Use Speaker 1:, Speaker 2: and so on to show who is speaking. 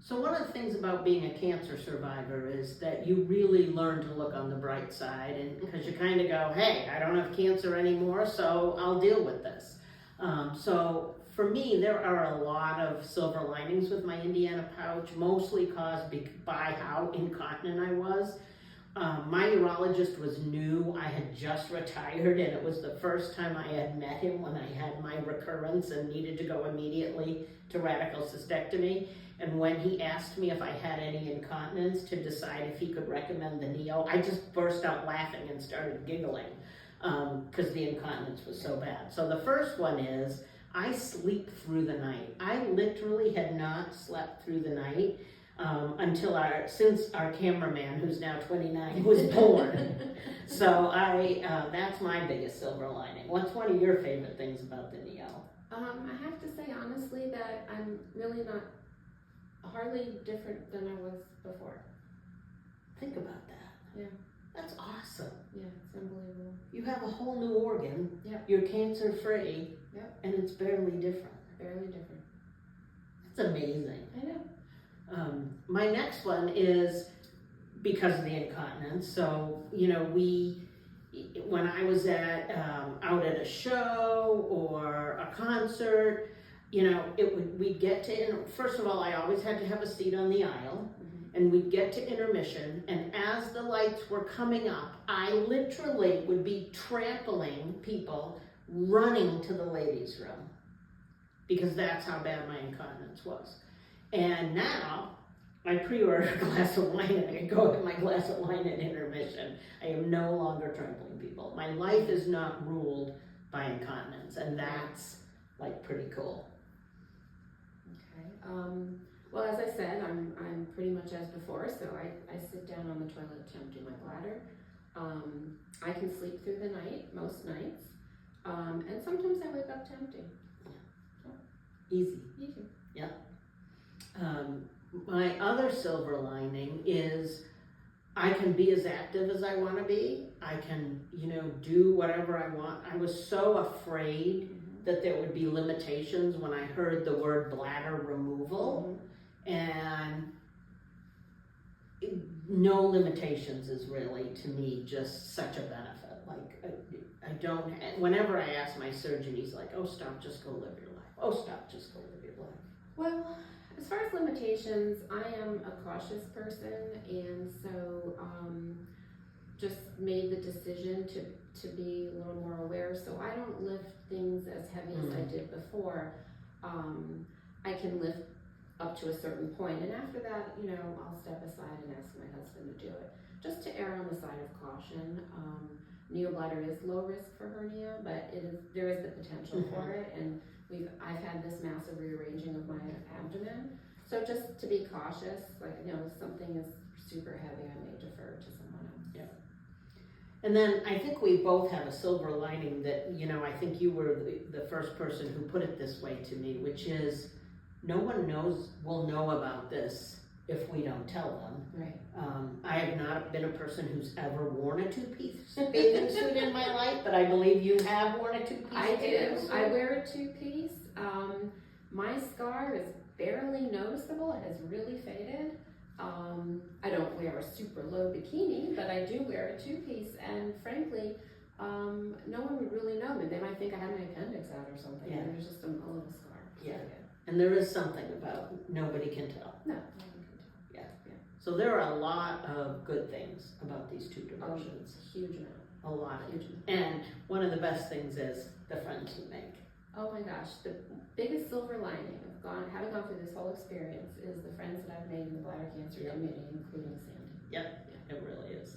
Speaker 1: So one of the things about being a cancer survivor is that you really learn to look on the bright side, and because you kind of go, hey, I don't have cancer anymore, so I'll deal with this. So for me, there are a lot of silver linings with my Indiana pouch, mostly caused by how incontinent I was. My urologist was new. I had just retired, and it was the first time I had met him when I had my recurrence and needed to go immediately to radical cystectomy. And when he asked me if I had any incontinence to decide if he could recommend the Neo, I just burst out laughing and started giggling because the incontinence was so bad. So the first one is, I sleep through the night. I literally had not slept through the night since our cameraman, who's now 29, was born. So that's my biggest silver lining. What's one of your favorite things about the Neo?
Speaker 2: I have to say honestly that I'm really not hardly different than I was before.
Speaker 1: Think about that.
Speaker 2: Yeah.
Speaker 1: That's awesome.
Speaker 2: Yeah, it's unbelievable.
Speaker 1: You have a whole new organ.
Speaker 2: Yep.
Speaker 1: You're cancer free.
Speaker 2: Yep.
Speaker 1: And it's barely different.
Speaker 2: Barely different.
Speaker 1: That's amazing.
Speaker 2: I know.
Speaker 1: My next one is because of the incontinence. So, when I was out at a show or a concert, we'd get to, first of all, I always had to have a seat on the aisle, and we'd get to intermission, and as the lights were coming up, I literally would be trampling people running to the ladies' room, because that's how bad my incontinence was. And now, I pre-order a glass of wine and I go with my glass of wine at intermission. I am no longer trampling people. My life is not ruled by incontinence, and that's pretty cool.
Speaker 2: Okay. Well, as I said, I'm pretty much as before. So I sit down on the toilet to empty my bladder. I can sleep through the night most nights, and sometimes I wake up to empty.
Speaker 1: Easy.
Speaker 2: Easy.
Speaker 1: Yeah. My other silver lining is I can be as active as I want to be. I can, do whatever I want. I was so afraid that there would be limitations when I heard the word bladder removal, and no limitations is really, to me, just such a benefit. I don't, whenever I ask my surgeon, he's like, oh, stop, just go live your life. Oh, stop, just go live your life.
Speaker 2: Well, as far as limitations, I am a cautious person, and so just made the decision to be a little more aware. So I don't lift things as heavy as I did before. I can lift up to a certain point, and after that, I'll step aside and ask my husband to do it, just to err on the side of caution. Neobladder is low risk for hernia, but there is the potential for it, and I've had this massive rearranging of my abdomen. So just to be cautious, if something is super heavy, I may defer to someone else.
Speaker 1: Yeah. And then I think we both have a silver lining that, I think you were the first person who put it this way to me, which is no one will know about this if we don't tell them.
Speaker 2: Right.
Speaker 1: I have not been a person who's ever worn a two-piece bathing suit in my life, but I believe you have worn a two-piece bathing suit.
Speaker 2: I wear a two-piece. My scar is barely noticeable. It has really faded. I don't wear a super low bikini, but I do wear a two-piece, and frankly, no one would really know me. They might think I had my appendix out or something. Yeah. There's just a little scar.
Speaker 1: Yeah. And there is something about nobody can tell.
Speaker 2: No, no one can tell.
Speaker 1: Yeah. So there are a lot of good things about these two diversions.
Speaker 2: A huge amount.
Speaker 1: A lot.
Speaker 2: Huge amount.
Speaker 1: And one of the best things is the friends you make.
Speaker 2: Oh my gosh, the biggest silver lining of having gone through this whole experience is the friends that I've made in the bladder cancer community, including Sandy.
Speaker 1: Yep, it really is.